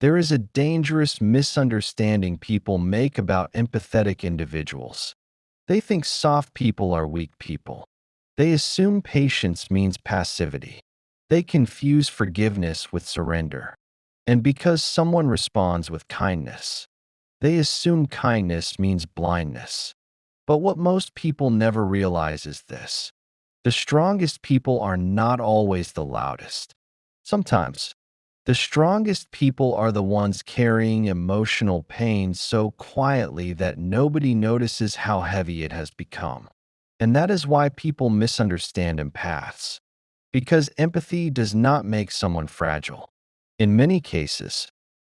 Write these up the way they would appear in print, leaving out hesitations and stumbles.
There is a dangerous misunderstanding people make about empathetic individuals. They think soft people are weak people. They assume patience means passivity. They confuse forgiveness with surrender. And because someone responds with kindness, they assume kindness means blindness. But what most people never realize is this: the strongest people are not always the loudest. Sometimes, the strongest people are the ones carrying emotional pain so quietly that nobody notices how heavy it has become. And that is why people misunderstand empaths. Because empathy does not make someone fragile. In many cases,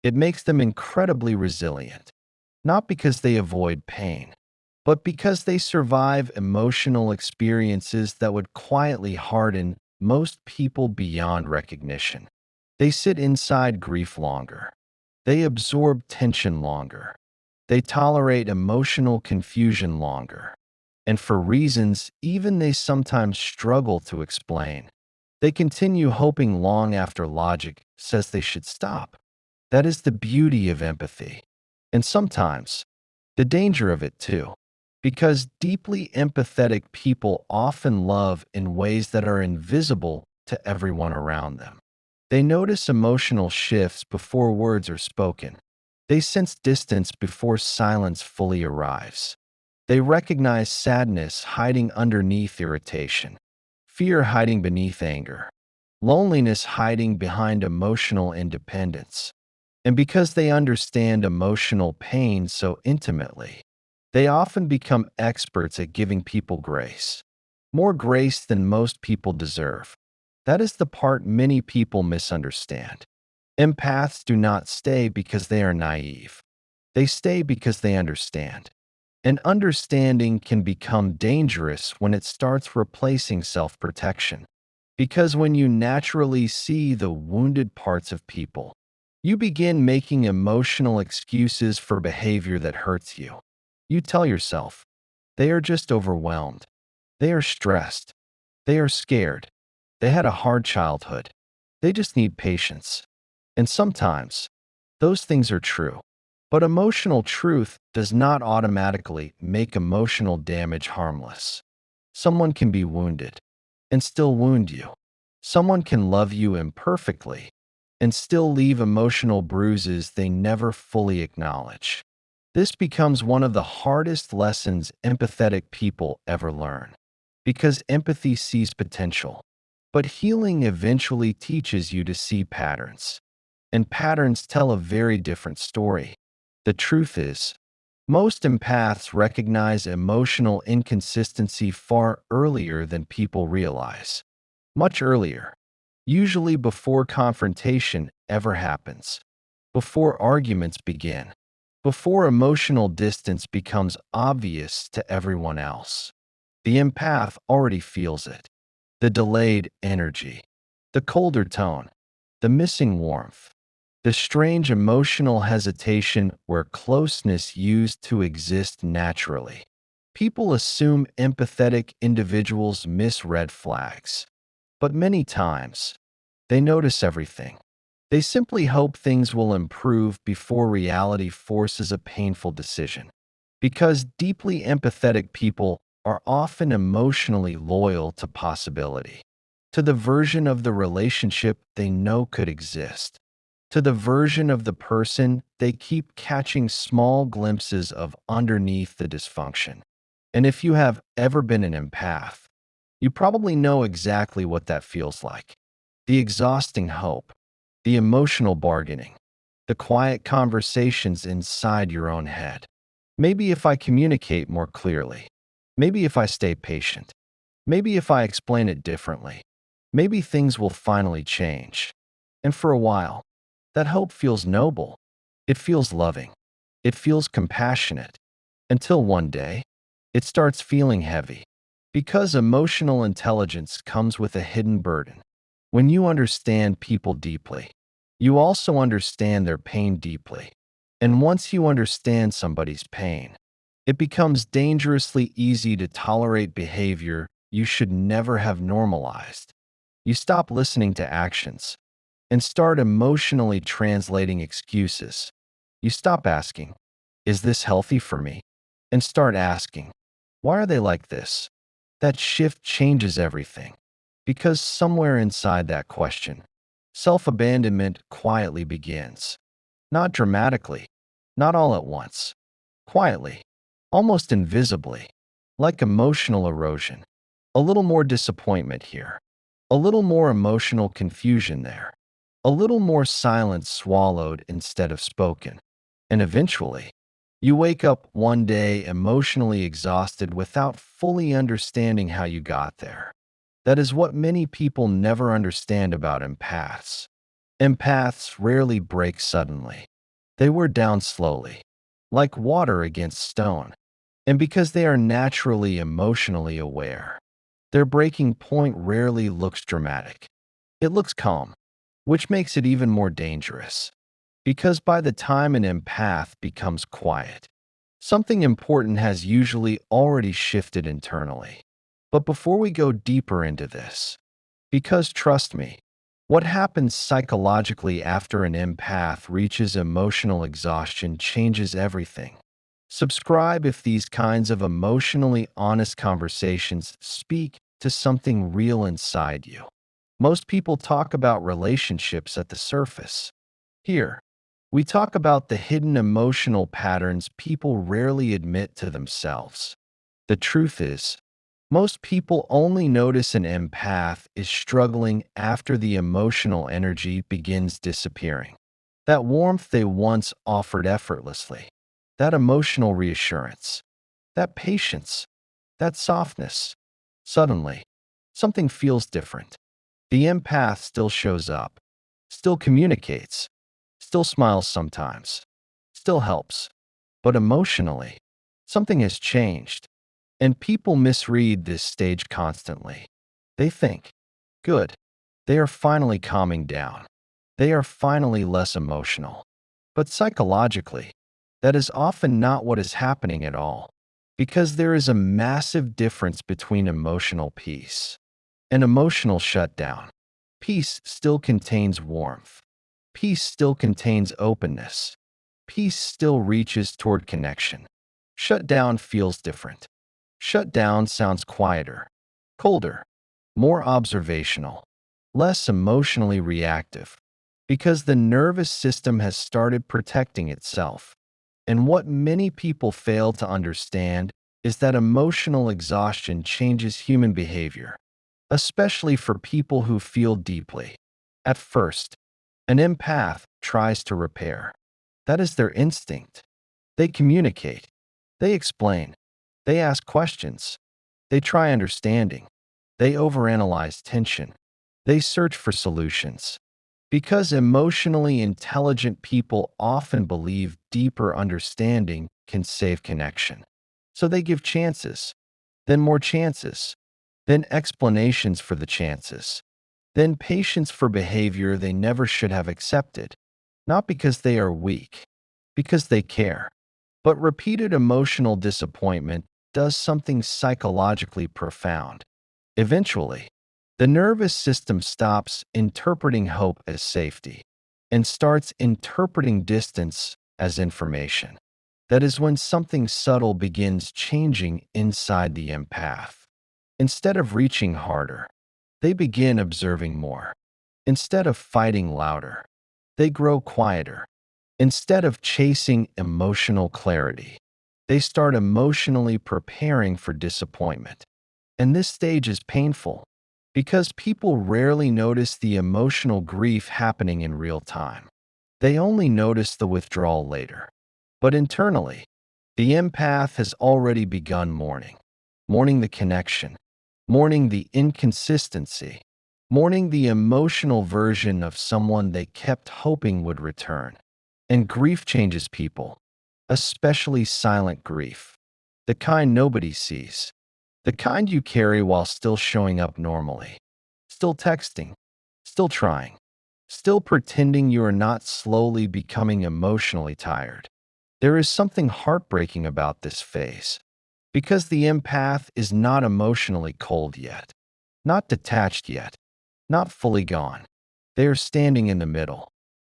it makes them incredibly resilient, not because they avoid pain, but because they survive emotional experiences that would quietly harden most people beyond recognition. They sit inside grief longer. They absorb tension longer. They tolerate emotional confusion longer. And for reasons even they sometimes struggle to explain, they continue hoping long after logic says they should stop. That is the beauty of empathy. And sometimes, the danger of it too. Because deeply empathetic people often love in ways that are invisible to everyone around them. They notice emotional shifts before words are spoken. They sense distance before silence fully arrives. They recognize sadness hiding underneath irritation, fear hiding beneath anger, loneliness hiding behind emotional independence. And because they understand emotional pain so intimately, they often become experts at giving people grace, more grace than most people deserve. That is the part many people misunderstand. Empaths do not stay because they are naive. They stay because they understand. And understanding can become dangerous when it starts replacing self protection. Because when you naturally see the wounded parts of people, you begin making emotional excuses for behavior that hurts you. You tell yourself, they are just overwhelmed. They are stressed. They are scared. They had a hard childhood. They just need patience. And sometimes, those things are true. But emotional truth does not automatically make emotional damage harmless. Someone can be wounded and still wound you. Someone can love you imperfectly and still leave emotional bruises they never fully acknowledge. This becomes one of the hardest lessons empathetic people ever learn. Because empathy sees potential, but healing eventually teaches you to see patterns. And patterns tell a very different story. The truth is, most empaths recognize emotional inconsistency far earlier than people realize. Much earlier, usually before confrontation ever happens, before arguments begin, before emotional distance becomes obvious to everyone else. The empath already feels it: the delayed energy, the colder tone, the missing warmth, the strange emotional hesitation where closeness used to exist naturally. People assume empathetic individuals miss red flags, but many times, they notice everything. They simply hope things will improve before reality forces a painful decision. Because deeply empathetic people are often emotionally loyal to possibility, to the version of the relationship they know could exist, to the version of the person they keep catching small glimpses of underneath the dysfunction. And if you have ever been an empath, you probably know exactly what that feels like: the exhausting hope, the emotional bargaining, the quiet conversations inside your own head. Maybe if I communicate more clearly, maybe if I stay patient, maybe if I explain it differently, maybe things will finally change. And for a while, that hope feels noble. It feels loving. It feels compassionate. Until one day, it starts feeling heavy. Because emotional intelligence comes with a hidden burden. When you understand people deeply, you also understand their pain deeply. And once you understand somebody's pain, it becomes dangerously easy to tolerate behavior you should never have normalized. You stop listening to actions. and start emotionally translating excuses. You stop asking, "Is this healthy for me?" and start asking, "Why are they like this?" That shift changes everything. Because somewhere inside that question, self-abandonment quietly begins. Not dramatically, not all at once, quietly, almost invisibly, like emotional erosion. A little more disappointment here, a little more emotional confusion there, a little more silence swallowed instead of spoken. And eventually, you wake up one day emotionally exhausted without fully understanding how you got there. That is what many people never understand about empaths. Empaths rarely break suddenly. They wear down slowly, like water against stone. And because they are naturally emotionally aware, their breaking point rarely looks dramatic. It looks calm, which makes it even more dangerous. Because by the time an empath becomes quiet, something important has usually already shifted internally. But before we go deeper into this, because trust me, what happens psychologically after an empath reaches emotional exhaustion changes everything. Subscribe if these kinds of emotionally honest conversations speak to something real inside you. Most people talk about relationships at the surface. Here, we talk about the hidden emotional patterns people rarely admit to themselves. The truth is, most people only notice an empath is struggling after the emotional energy begins disappearing. That warmth they once offered effortlessly, that emotional reassurance, that patience, that softness. Suddenly, something feels different. The empath still shows up, still communicates, still smiles sometimes, still helps. But emotionally, something has changed. And people misread this stage constantly. They think, good, they are finally calming down. They are finally less emotional. But psychologically, that is often not what is happening at all. Because there is a massive difference between emotional peace and emotional shutdown. Peace still contains warmth. Peace still contains openness. Peace still reaches toward connection. Shutdown feels different. Shutdown sounds quieter, colder, more observational, less emotionally reactive, because the nervous system has started protecting itself. And what many people fail to understand is that emotional exhaustion changes human behavior, especially for people who feel deeply. At first, an empath tries to repair. That is their instinct. They communicate. They explain. They ask questions. They try understanding. They overanalyze tension. They search for solutions. Because emotionally intelligent people often believe deeper understanding can save connection. So they give chances, then more chances, then explanations for the chances, then patience for behavior they never should have accepted. Not because they are weak, because they care. But repeated emotional disappointment does something psychologically profound. Eventually, the nervous system stops interpreting hope as safety and starts interpreting distance as information. That is when something subtle begins changing inside the empath. Instead of reaching harder, they begin observing more. Instead of fighting louder, they grow quieter. Instead of chasing emotional clarity, they start emotionally preparing for disappointment. And this stage is painful because people rarely notice the emotional grief happening in real time. They only notice the withdrawal later. But internally, the empath has already begun mourning, mourning the connection, mourning the inconsistency, mourning the emotional version of someone they kept hoping would return. And grief changes people, especially silent grief, the kind nobody sees, the kind you carry while still showing up normally, still texting, still trying, still pretending you are not slowly becoming emotionally tired. There is something heartbreaking about this phase, because the empath is not emotionally cold yet, not detached yet, not fully gone. They are standing in the middle,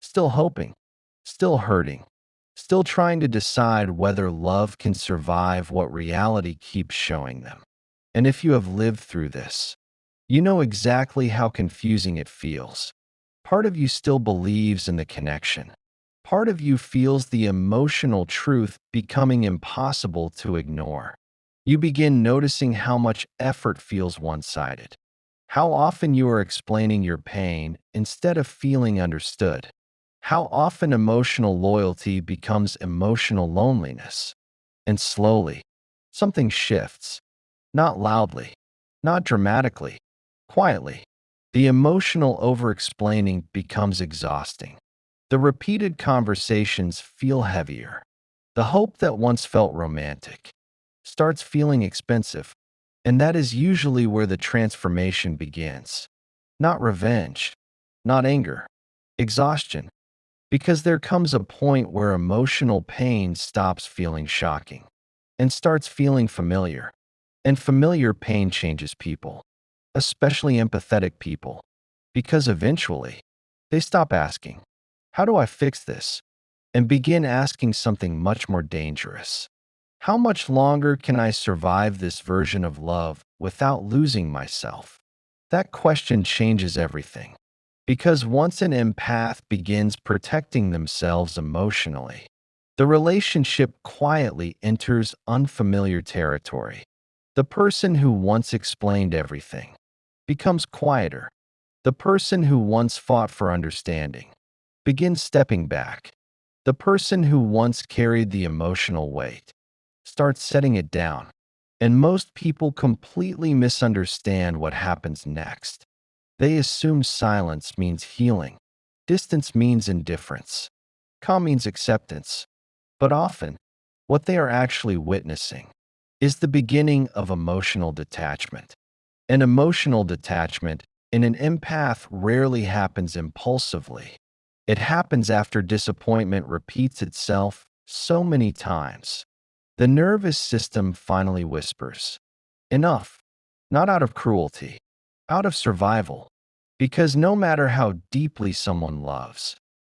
still hoping, still hurting, still trying to decide whether love can survive what reality keeps showing them. And if you have lived through this, you know exactly how confusing it feels. Part of you still believes in the connection. Part of you feels the emotional truth becoming impossible to ignore. You begin noticing how much effort feels one-sided, how often you are explaining your pain instead of feeling understood, how often emotional loyalty becomes emotional loneliness. And slowly, something shifts, not loudly, not dramatically, quietly. The emotional over-explaining becomes exhausting. The repeated conversations feel heavier. The hope that once felt romantic starts feeling expensive, and that is usually where the transformation begins. Not revenge, not anger, exhaustion, because there comes a point where emotional pain stops feeling shocking and starts feeling familiar. And familiar pain changes people, especially empathetic people, because eventually they stop asking, "How do I fix this?" and begin asking something much more dangerous. How much longer can I survive this version of love without losing myself? That question changes everything. Because once an empath begins protecting themselves emotionally, the relationship quietly enters unfamiliar territory. The person who once explained everything becomes quieter. The person who once fought for understanding begins stepping back. The person who once carried the emotional weight starts setting it down. And most people completely misunderstand what happens next. They assume silence means healing, distance means indifference, calm means acceptance. But often, what they are actually witnessing is the beginning of emotional detachment. An emotional detachment in an empath rarely happens impulsively. It happens after disappointment repeats itself so many times. The nervous system finally whispers, "Enough," not out of cruelty, out of survival. Because no matter how deeply someone loves,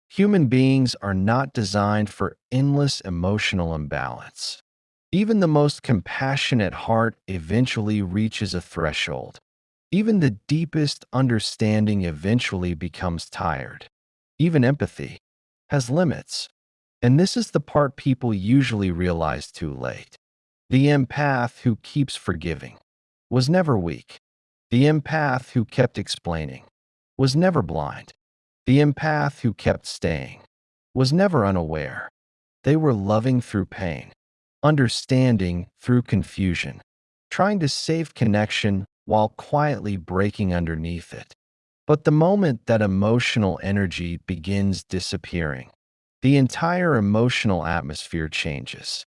human beings are not designed for endless emotional imbalance. Even the most compassionate heart eventually reaches a threshold. Even the deepest understanding eventually becomes tired. Even empathy has limits. And this is the part people usually realize too late. The empath who keeps forgiving was never weak. The empath who kept explaining was never blind. The empath who kept staying was never unaware. They were loving through pain, understanding through confusion, trying to save connection while quietly breaking underneath it. But the moment that emotional energy begins disappearing, the entire emotional atmosphere changes.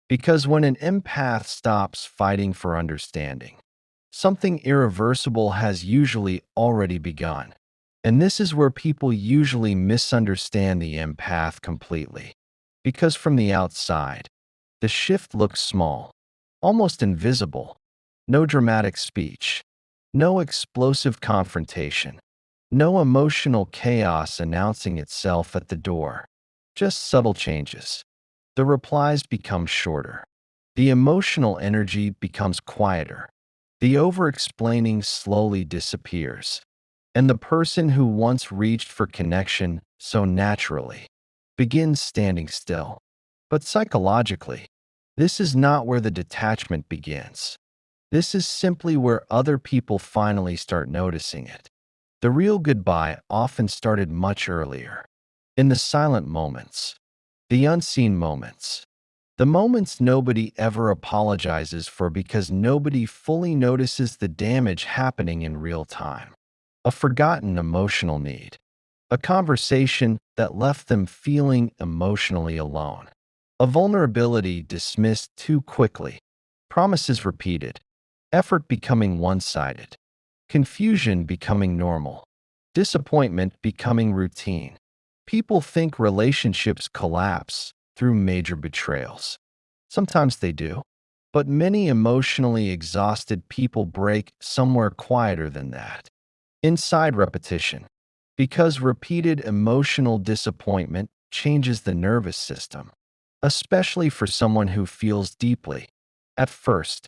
Because when an empath stops fighting for understanding, something irreversible has usually already begun. And this is where people usually misunderstand the empath completely. Because from the outside, the shift looks small, almost invisible. No dramatic speech, no explosive confrontation, no emotional chaos announcing itself at the door. Just subtle changes. The replies become shorter. The emotional energy becomes quieter. The over-explaining slowly disappears. And the person who once reached for connection so naturally begins standing still. But psychologically, this is not where the detachment begins. This is simply where other people finally start noticing it. The real goodbye often started much earlier, in the silent moments, the unseen moments, the moments nobody ever apologizes for because nobody fully notices the damage happening in real time. A forgotten emotional need, a conversation that left them feeling emotionally alone, a vulnerability dismissed too quickly, promises repeated, effort becoming one-sided, confusion becoming normal, disappointment becoming routine. People think relationships collapse through major betrayals. Sometimes they do, but many emotionally exhausted people break somewhere quieter than that. Inside repetition, because repeated emotional disappointment changes the nervous system, especially for someone who feels deeply. At first,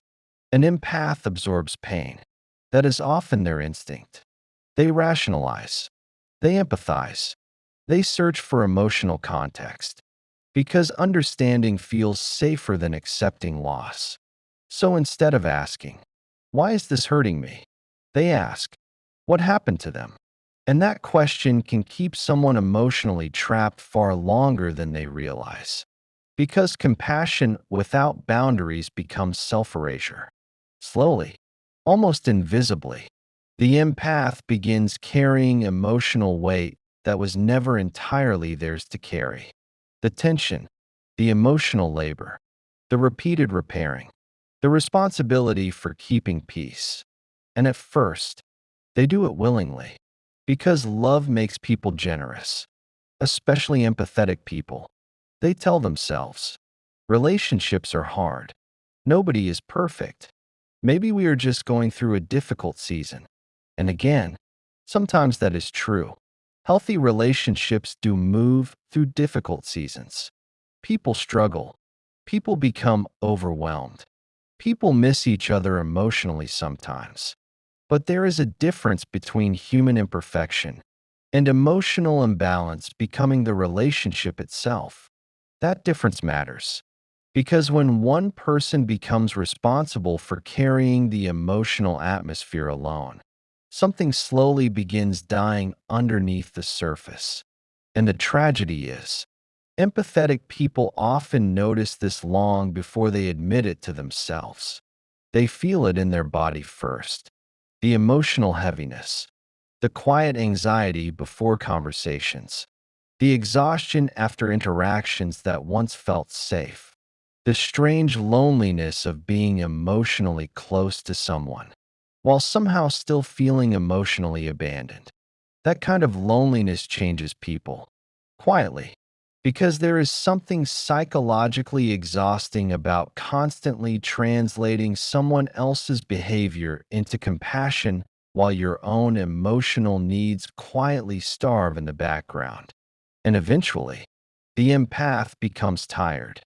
an empath absorbs pain. That is often their instinct. They rationalize, they empathize, they search for emotional context, because understanding feels safer than accepting loss. So instead of asking, "Why is this hurting me?" they ask, "What happened to them?" And that question can keep someone emotionally trapped far longer than they realize. Because compassion without boundaries becomes self-erasure. Slowly, almost invisibly, the empath begins carrying emotional weight that was never entirely theirs to carry. The tension, the emotional labor, the repeated repairing, the responsibility for keeping peace. And at first, they do it willingly, because love makes people generous, especially empathetic people. They tell themselves, relationships are hard. Nobody is perfect. Maybe we are just going through a difficult season. And again, sometimes that is true. Healthy relationships do move through difficult seasons. People struggle. People become overwhelmed. People miss each other emotionally sometimes. But there is a difference between human imperfection and emotional imbalance becoming the relationship itself. That difference matters. Because when one person becomes responsible for carrying the emotional atmosphere alone, something slowly begins dying underneath the surface. And the tragedy is, empathetic people often notice this long before they admit it to themselves. They feel it in their body first. The emotional heaviness, the quiet anxiety before conversations, the exhaustion after interactions that once felt safe, the strange loneliness of being emotionally close to someone, while somehow still feeling emotionally abandoned. That kind of loneliness changes people, quietly, because there is something psychologically exhausting about constantly translating someone else's behavior into compassion while your own emotional needs quietly starve in the background. And eventually, the empath becomes tired.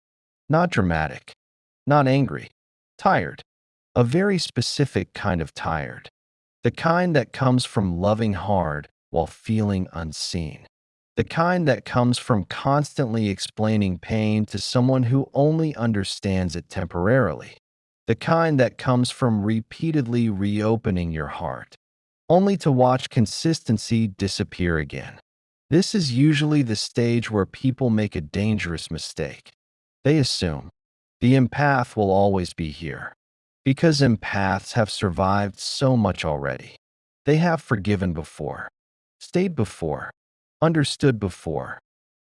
Not dramatic, not angry, tired. A very specific kind of tired. The kind that comes from loving hard while feeling unseen. The kind that comes from constantly explaining pain to someone who only understands it temporarily. The kind that comes from repeatedly reopening your heart, only to watch consistency disappear again. This is usually the stage where people make a dangerous mistake. They assume the empath will always be here, because empaths have survived so much already. They have forgiven before, stayed before, understood before.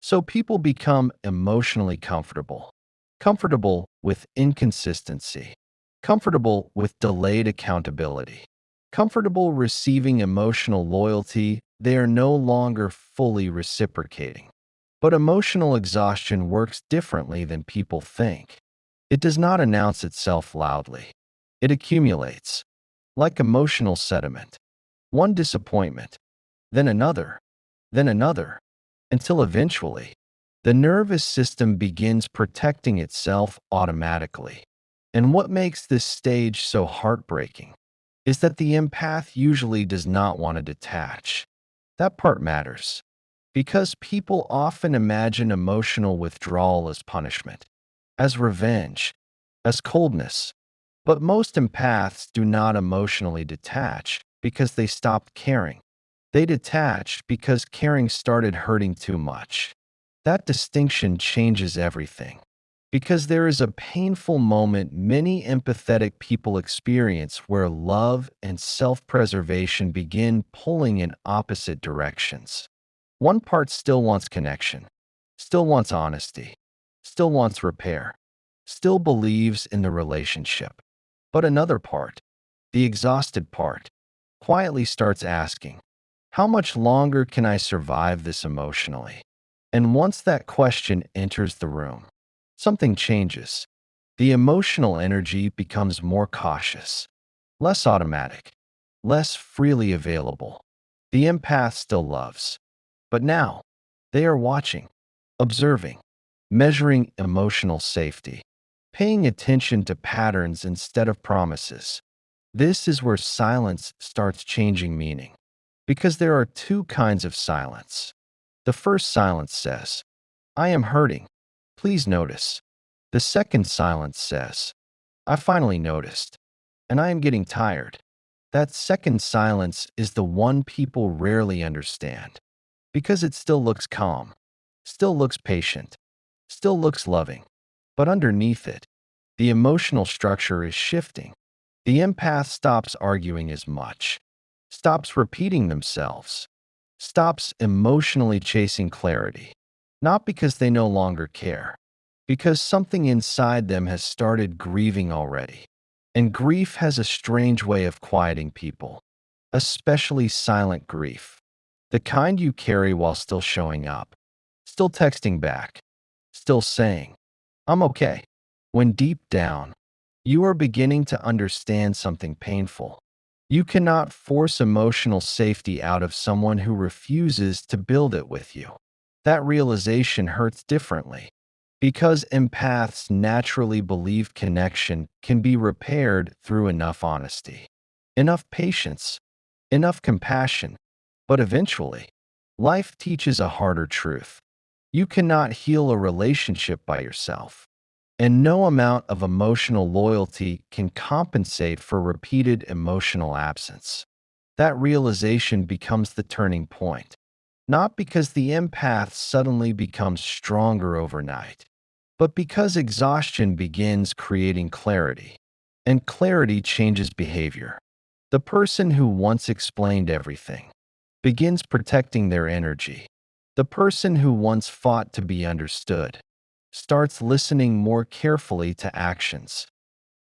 So people become emotionally comfortable. Comfortable with inconsistency. Comfortable with delayed accountability. Comfortable receiving emotional loyalty they are no longer fully reciprocating. But emotional exhaustion works differently than people think. It does not announce itself loudly. It accumulates, like emotional sediment. One disappointment, then another, until eventually, the nervous system begins protecting itself automatically. And what makes this stage so heartbreaking is that the empath usually does not want to detach. That part matters, because people often imagine emotional withdrawal as punishment, as revenge, as coldness. But most empaths do not emotionally detach because they stopped caring. They detached because caring started hurting too much. That distinction changes everything. Because there is a painful moment many empathetic people experience where love and self-preservation begin pulling in opposite directions. One part still wants connection, still wants honesty, still wants repair, still believes in the relationship. But another part, the exhausted part, quietly starts asking, how much longer can I survive this emotionally? And once that question enters the room, something changes. The emotional energy becomes more cautious, less automatic, less freely available. The empath still loves. But now, they are watching, observing, measuring emotional safety, paying attention to patterns instead of promises. This is where silence starts changing meaning. Because there are two kinds of silence. The first silence says, I am hurting. Please notice. The second silence says, I finally noticed, and I am getting tired. That second silence is the one people rarely understand because it still looks calm, still looks patient, still looks loving. But underneath it, the emotional structure is shifting. The empath stops arguing as much, stops repeating themselves, stops emotionally chasing clarity. Not because they no longer care, because something inside them has started grieving already. And grief has a strange way of quieting people, especially silent grief. The kind you carry while still showing up, still texting back, still saying, I'm okay. When deep down, you are beginning to understand something painful. You cannot force emotional safety out of someone who refuses to build it with you. That realization hurts differently because empaths naturally believe connection can be repaired through enough honesty, enough patience, enough compassion. But eventually, life teaches a harder truth. You cannot heal a relationship by yourself, and no amount of emotional loyalty can compensate for repeated emotional absence. That realization becomes the turning point, not because the empath suddenly becomes stronger overnight, but because exhaustion begins creating clarity, and clarity changes behavior. The person who once explained everything begins protecting their energy. The person who once fought to be understood starts listening more carefully to actions.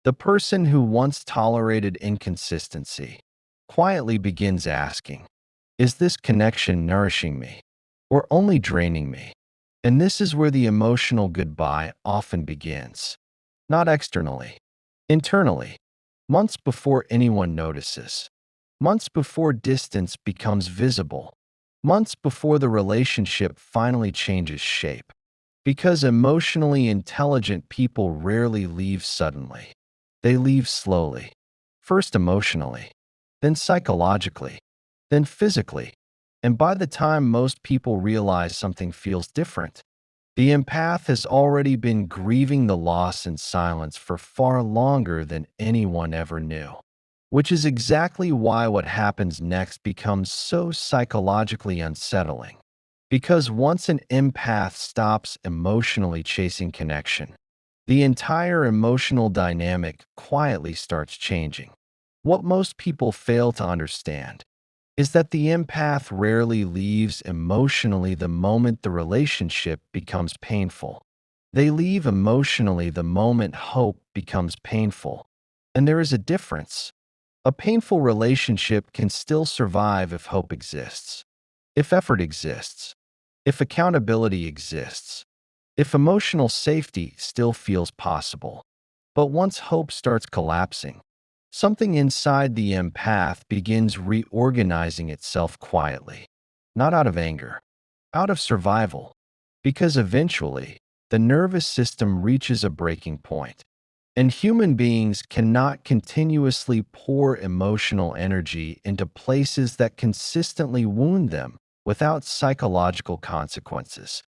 The person who once tolerated inconsistency quietly begins asking, is this connection nourishing me or only draining me? And this is where the emotional goodbye often begins. Not externally, internally, months before anyone notices, months before distance becomes visible, months before the relationship finally changes shape. Because emotionally intelligent people rarely leave suddenly. They leave slowly. First emotionally, then psychologically, then physically. And by the time most people realize something feels different, the empath has already been grieving the loss in silence for far longer than anyone ever knew. Which is exactly why what happens next becomes so psychologically unsettling. Because once an empath stops emotionally chasing connection, the entire emotional dynamic quietly starts changing. What most people fail to understand is that the empath rarely leaves emotionally the moment the relationship becomes painful. They leave emotionally the moment hope becomes painful. And there is a difference. A painful relationship can still survive if hope exists, if effort exists, if accountability exists, if emotional safety still feels possible. But once hope starts collapsing, something inside the empath begins reorganizing itself quietly, not out of anger, out of survival, because eventually the nervous system reaches a breaking point. And human beings cannot continuously pour emotional energy into places that consistently wound them without psychological consequences.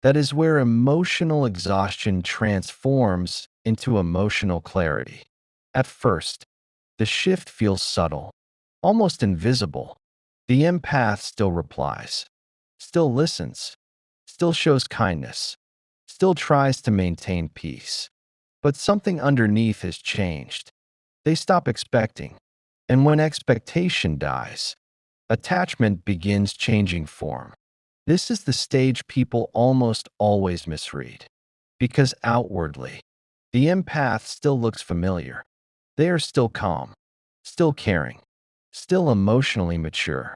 That is where emotional exhaustion transforms into emotional clarity. At first, the shift feels subtle, almost invisible. The empath still replies, still listens, still shows kindness, still tries to maintain peace. But something underneath has changed. They stop expecting. And when expectation dies, attachment begins changing form. This is the stage people almost always misread. Because outwardly, the empath still looks familiar. They are still calm, still caring, still emotionally mature.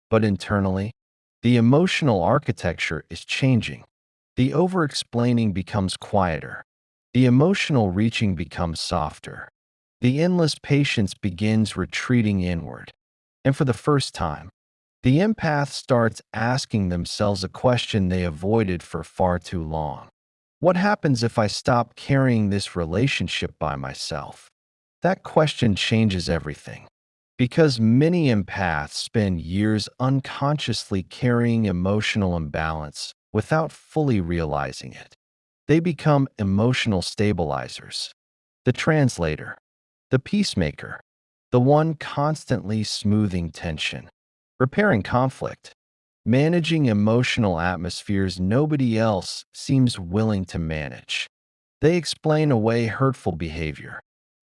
But internally, the emotional architecture is changing. The over-explaining becomes quieter. The emotional reaching becomes softer. The endless patience begins retreating inward. And for the first time, The empath starts asking themselves a question they avoided for far too long. What happens if I stop carrying this relationship by myself? That question changes everything. Because many empaths spend years unconsciously carrying emotional imbalance without fully realizing it. They become emotional stabilizers, the translator, the peacemaker, the one constantly smoothing tension, repairing conflict, managing emotional atmospheres nobody else seems willing to manage. They explain away hurtful behavior,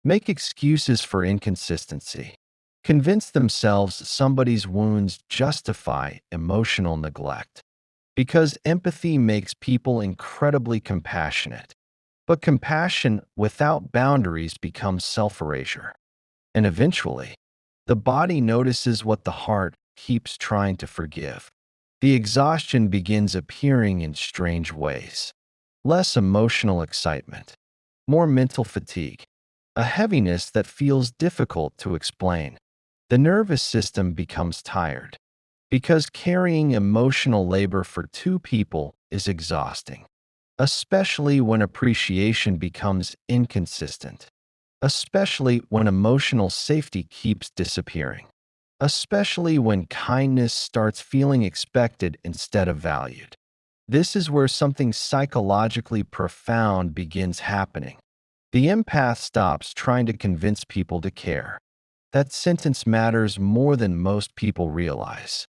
make excuses for inconsistency, convince themselves somebody's wounds justify emotional neglect. Because empathy makes people incredibly compassionate. But compassion without boundaries becomes self-erasure. And eventually, the body notices what the heart keeps trying to forgive. The exhaustion begins appearing in strange ways. Less emotional excitement, more mental fatigue, a heaviness that feels difficult to explain. The nervous system becomes tired because carrying emotional labor for two people is exhausting, especially when appreciation becomes inconsistent, especially when emotional safety keeps disappearing, especially when kindness starts feeling expected instead of valued. This is where something psychologically profound begins happening. The empath stops trying to convince people to care. That sentence matters more than most people realize.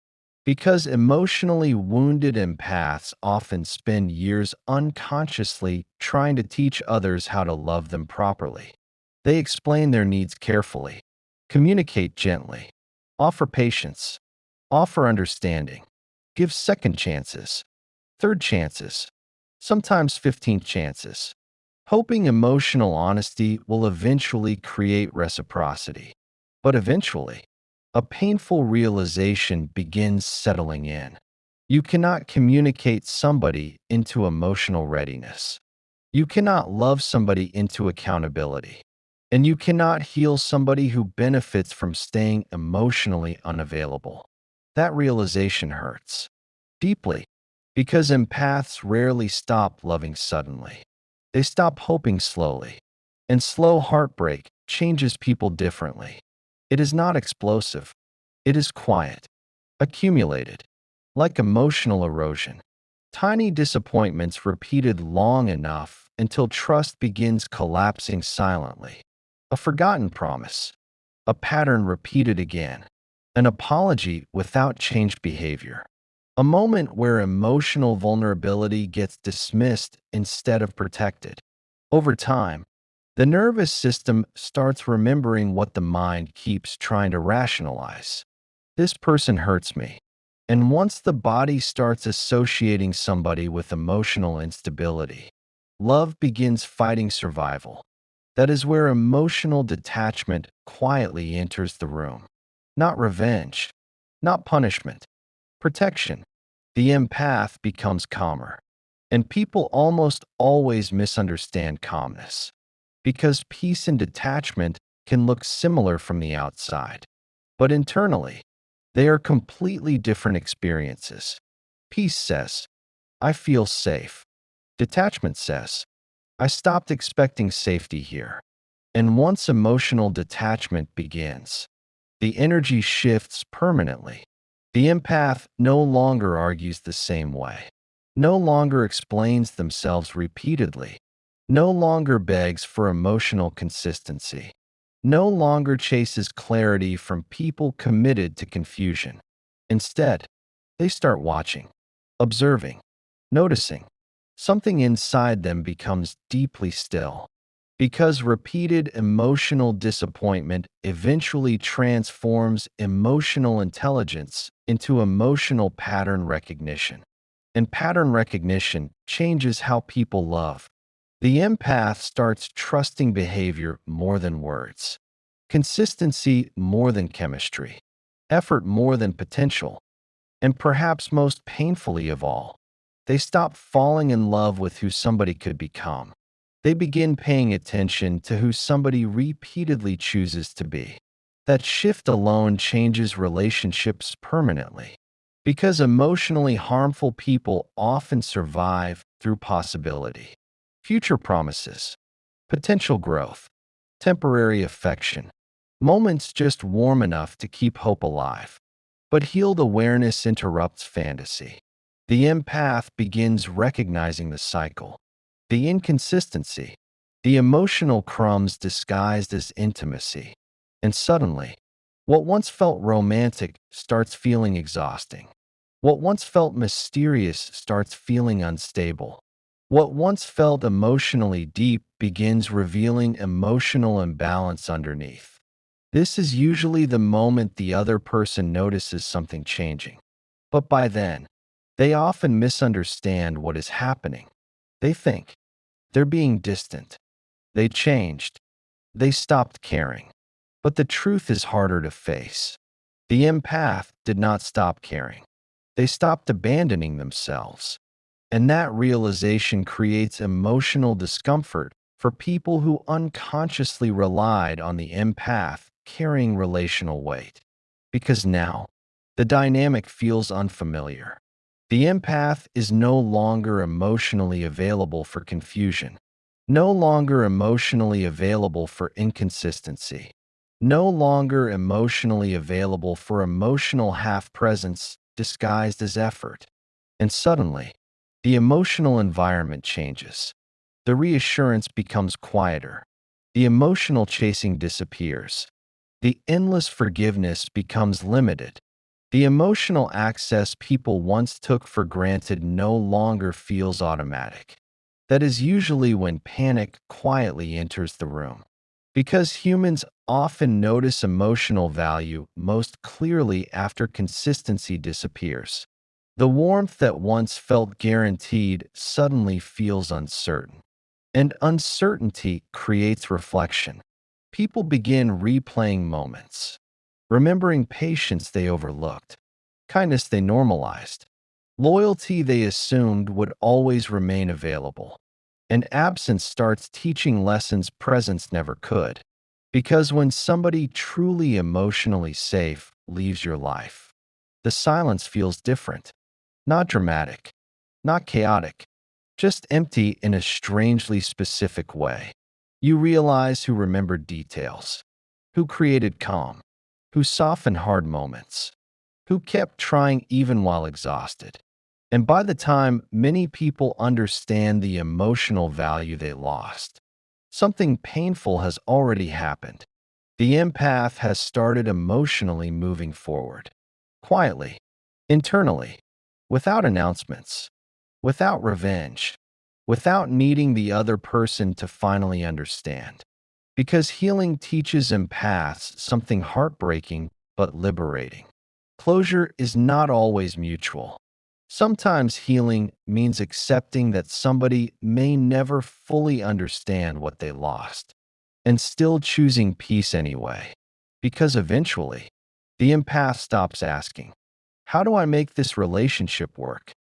Because emotionally wounded empaths often spend years unconsciously trying to teach others how to love them properly. They explain their needs carefully, communicate gently, offer patience, offer understanding, give second chances, third chances, sometimes 15th chances, hoping emotional honesty will eventually create reciprocity. But eventually, a painful realization begins settling in. You cannot communicate somebody into emotional readiness. You cannot love somebody into accountability. And you cannot heal somebody who benefits from staying emotionally unavailable. That realization hurts deeply because empaths rarely stop loving suddenly. They stop hoping slowly. And slow heartbreak changes people differently. It is not explosive. It is quiet, accumulated, like emotional erosion. Tiny disappointments repeated long enough until trust begins collapsing silently. A forgotten promise, a pattern repeated again, an apology without changed behavior. A moment where emotional vulnerability gets dismissed instead of protected. Over time, the nervous system starts remembering what the mind keeps trying to rationalize. This person hurts me. And once the body starts associating somebody with emotional instability, love begins fighting survival. That is where emotional detachment quietly enters the room. Not revenge, not punishment, protection. The empath becomes calmer. And people almost always misunderstand calmness because peace and detachment can look similar from the outside. But internally, they are completely different experiences. Peace says, I feel safe. Detachment says, I stopped expecting safety here. And once emotional detachment begins, the energy shifts permanently. The empath no longer argues the same way, no longer explains themselves repeatedly, no longer begs for emotional consistency, no longer chases clarity from people committed to confusion. Instead, they start watching, observing, noticing. Something inside them becomes deeply still. Because repeated emotional disappointment eventually transforms emotional intelligence into emotional pattern recognition. And pattern recognition changes how people love. The empath starts trusting behavior more than words, consistency more than chemistry, effort more than potential, and perhaps most painfully of all, they stop falling in love with who somebody could become. They begin paying attention to who somebody repeatedly chooses to be. That shift alone changes relationships permanently. Because emotionally harmful people often survive through possibility, future promises, potential growth, temporary affection, moments just warm enough to keep hope alive. But healed awareness interrupts fantasy. The empath begins recognizing the cycle, the inconsistency, the emotional crumbs disguised as intimacy. And suddenly, what once felt romantic starts feeling exhausting. What once felt mysterious starts feeling unstable. What once felt emotionally deep begins revealing emotional imbalance underneath. This is usually the moment the other person notices something changing. But by then, they often misunderstand what is happening. They think they're being distant. They changed. They stopped caring. But the truth is harder to face. The empath did not stop caring. They stopped abandoning themselves. And that realization creates emotional discomfort for people who unconsciously relied on the empath carrying relational weight. Because now, the dynamic feels unfamiliar. The empath is no longer emotionally available for confusion, no longer emotionally available for inconsistency, no longer emotionally available for emotional half presence disguised as effort. And suddenly, the emotional environment changes. The reassurance becomes quieter. The emotional chasing disappears. The endless forgiveness becomes limited. The emotional access people once took for granted no longer feels automatic. That is usually when panic quietly enters the room. Because humans often notice emotional value most clearly after consistency disappears. The warmth that once felt guaranteed suddenly feels uncertain. And uncertainty creates reflection. People begin replaying moments, remembering patience they overlooked, kindness they normalized, loyalty they assumed would always remain available. And absence starts teaching lessons presence never could. Because when somebody truly emotionally safe leaves your life, the silence feels different. Not dramatic, not chaotic, just empty in a strangely specific way. You realize who remembered details, who created calm, who softened hard moments, who kept trying even while exhausted. And by the time many people understand the emotional value they lost, something painful has already happened. The empath has started emotionally moving forward, quietly, internally, without announcements, without revenge, without needing the other person to finally understand. Because healing teaches empaths something heartbreaking but liberating. Closure is not always mutual. Sometimes healing means accepting that somebody may never fully understand what they lost and still choosing peace anyway. Because eventually, the empath stops asking, "How do I make this relationship work?"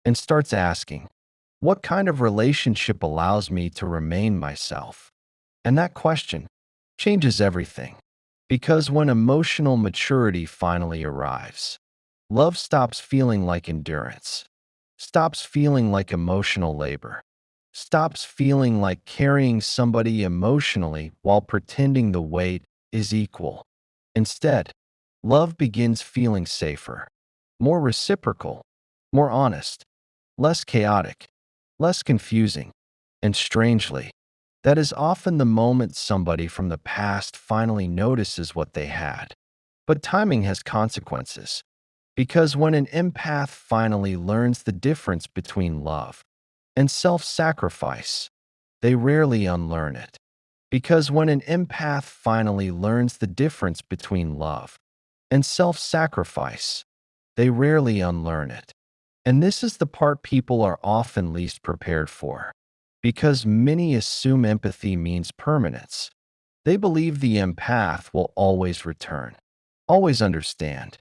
and starts asking, "What kind of relationship allows me to remain myself?" And that question changes everything. Because when emotional maturity finally arrives, love stops feeling like endurance, stops feeling like emotional labor, stops feeling like carrying somebody emotionally while pretending the weight is equal. Instead, love begins feeling safer, more reciprocal, more honest, less chaotic, less confusing, and strangely, that is often the moment somebody from the past finally notices what they had. But timing has consequences, because when an empath finally learns the difference between love and self sacrifice, they rarely unlearn it. Because when an empath finally learns the difference between love and self sacrifice, they rarely unlearn it. And this is the part people are often least prepared for. Because many assume empathy means permanence. They believe the empath will always return, always understand,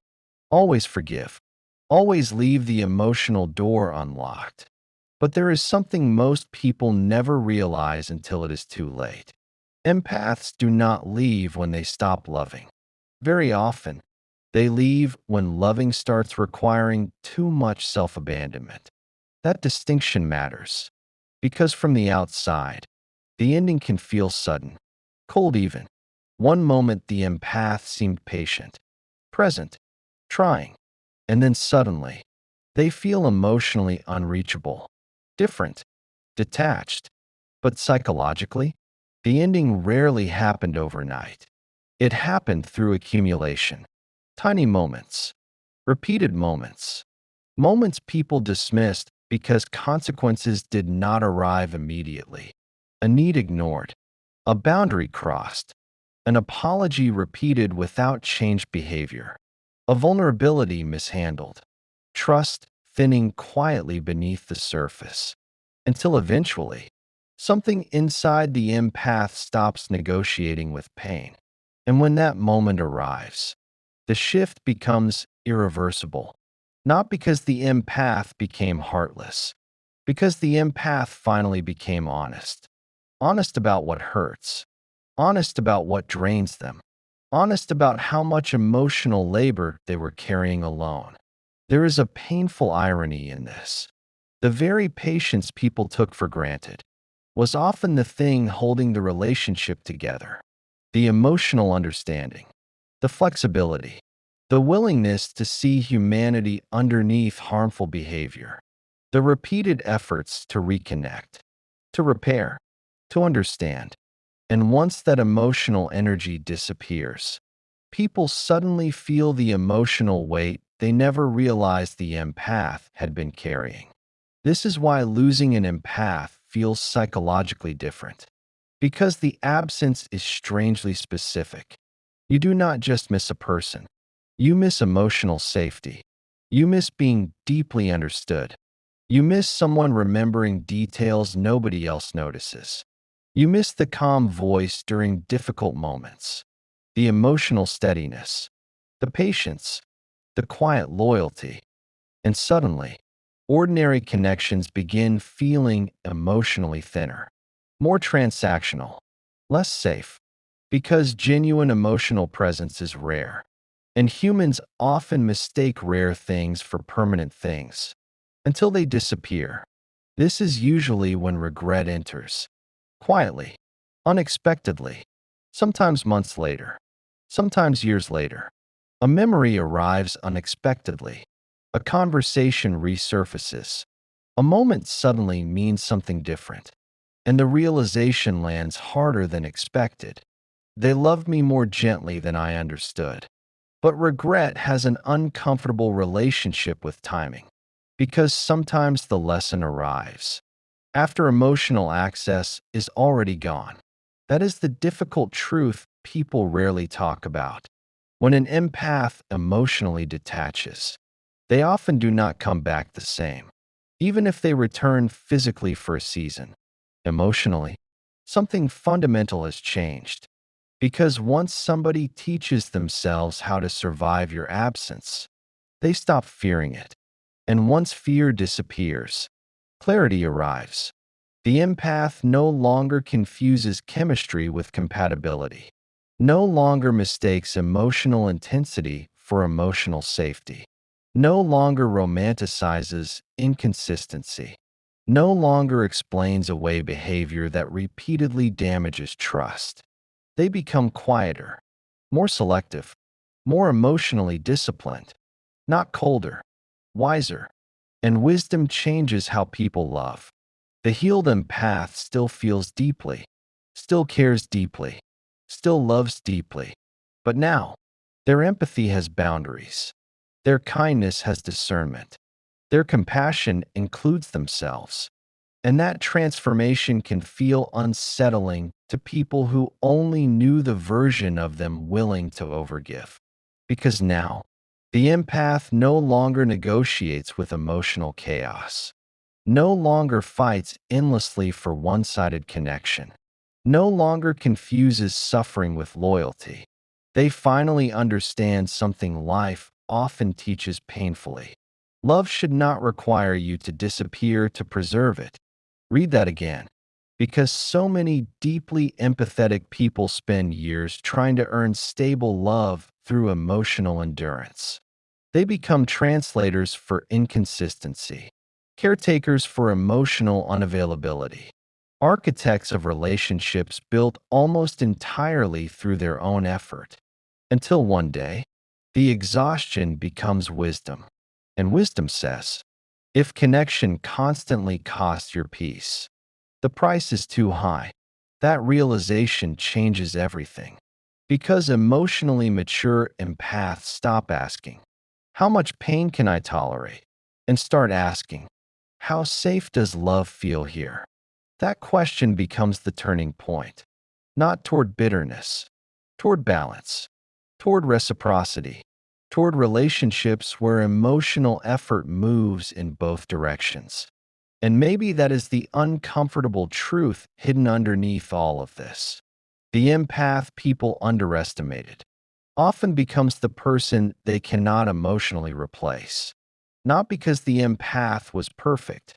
always forgive, always leave the emotional door unlocked. But there is something most people never realize until it is too late. Empaths do not leave when they stop loving. Very often, they leave when loving starts requiring too much self-abandonment. That distinction matters, because from the outside, the ending can feel sudden, cold even. One moment the empath seemed patient, present, trying, and then suddenly, they feel emotionally unreachable, different, detached. But psychologically, the ending rarely happened overnight. It happened through accumulation. Tiny moments, repeated moments, moments people dismissed because consequences did not arrive immediately. A need ignored, a boundary crossed, an apology repeated without changed behavior, a vulnerability mishandled, trust thinning quietly beneath the surface, until eventually, something inside the empath stops negotiating with pain. And when that moment arrives, the shift becomes irreversible. Not because the empath became heartless, because the empath finally became honest. Honest about what hurts, honest about what drains them, honest about how much emotional labor they were carrying alone. There is a painful irony in this. The very patience people took for granted was often the thing holding the relationship together. The emotional understanding, the flexibility, the willingness to see humanity underneath harmful behavior, the repeated efforts to reconnect, to repair, to understand. And once that emotional energy disappears, people suddenly feel the emotional weight they never realized the empath had been carrying. This is why losing an empath feels psychologically different. Because the absence is strangely specific. You do not just miss a person. You miss emotional safety. You miss being deeply understood. You miss someone remembering details nobody else notices. You miss the calm voice during difficult moments, the emotional steadiness, the patience, the quiet loyalty. And suddenly, ordinary connections begin feeling emotionally thinner, more transactional, less safe, because genuine emotional presence is rare. And humans often mistake rare things for permanent things until they disappear. This is usually when regret enters, quietly, unexpectedly, sometimes months later, sometimes years later. A memory arrives unexpectedly. A conversation resurfaces. A moment suddenly means something different, and the realization lands harder than expected. They loved me more gently than I understood. But regret has an uncomfortable relationship with timing, because sometimes the lesson arrives after emotional access is already gone. That is the difficult truth people rarely talk about. When an empath emotionally detaches, they often do not come back the same, even if they return physically for a season. Emotionally, something fundamental has changed. Because once somebody teaches themselves how to survive your absence, they stop fearing it. And once fear disappears, clarity arrives. The empath no longer confuses chemistry with compatibility, no longer mistakes emotional intensity for emotional safety, no longer romanticizes inconsistency, no longer explains away behavior that repeatedly damages trust. They become quieter, more selective, more emotionally disciplined, not colder, wiser. And wisdom changes how people love. The healed empath still feels deeply, still cares deeply, still loves deeply. But now, their empathy has boundaries. Their kindness has discernment. Their compassion includes themselves. And that transformation can feel unsettling to people who only knew the version of them willing to overgive. Because now, the empath no longer negotiates with emotional chaos, no longer fights endlessly for one-sided connection, no longer confuses suffering with loyalty. They finally understand something life often teaches painfully. Love should not require you to disappear to preserve it. Read that again. Because so many deeply empathetic people spend years trying to earn stable love through emotional endurance. They become translators for inconsistency, caretakers for emotional unavailability, architects of relationships built almost entirely through their own effort. Until one day, the exhaustion becomes wisdom. And wisdom says, if connection constantly costs your peace, the price is too high. That realization changes everything. Because emotionally mature empaths stop asking, how much pain can I tolerate? And start asking, how safe does love feel here? That question becomes the turning point, not toward bitterness, toward balance, toward reciprocity, toward relationships where emotional effort moves in both directions. And maybe that is the uncomfortable truth hidden underneath all of this. The empath people underestimated often becomes the person they cannot emotionally replace. Not because the empath was perfect,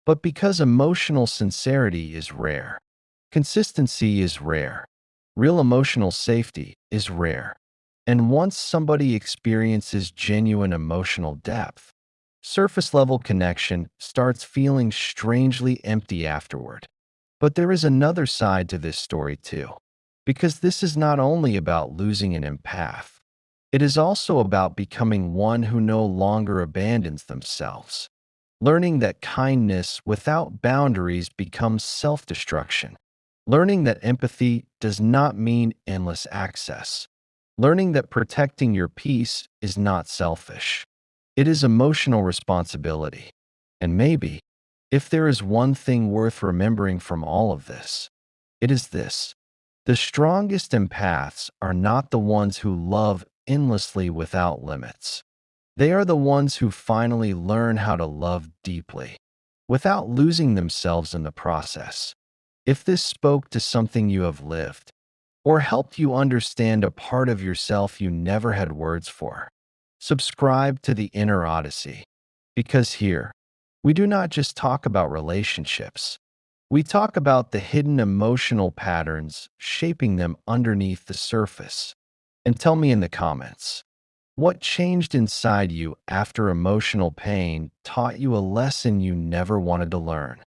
but because emotional sincerity is rare. Consistency is rare. Real emotional safety is rare. And once somebody experiences genuine emotional depth, surface level connection starts feeling strangely empty afterward. But there is another side to this story too. Because this is not only about losing an empath, it is also about becoming one who no longer abandons themselves. Learning that kindness without boundaries becomes self-destruction. Learning that empathy does not mean endless access. Learning that protecting your peace is not selfish. It is emotional responsibility. And maybe, if there is one thing worth remembering from all of this, it is this. The strongest empaths are not the ones who love endlessly without limits. They are the ones who finally learn how to love deeply, without losing themselves in the process. If this spoke to something you have lived, or helped you understand a part of yourself you never had words for, subscribe to the Inner Odyssey. Because here, we do not just talk about relationships, we talk about the hidden emotional patterns shaping them underneath the surface. And tell me in the comments, what changed inside you after emotional pain taught you a lesson you never wanted to learn?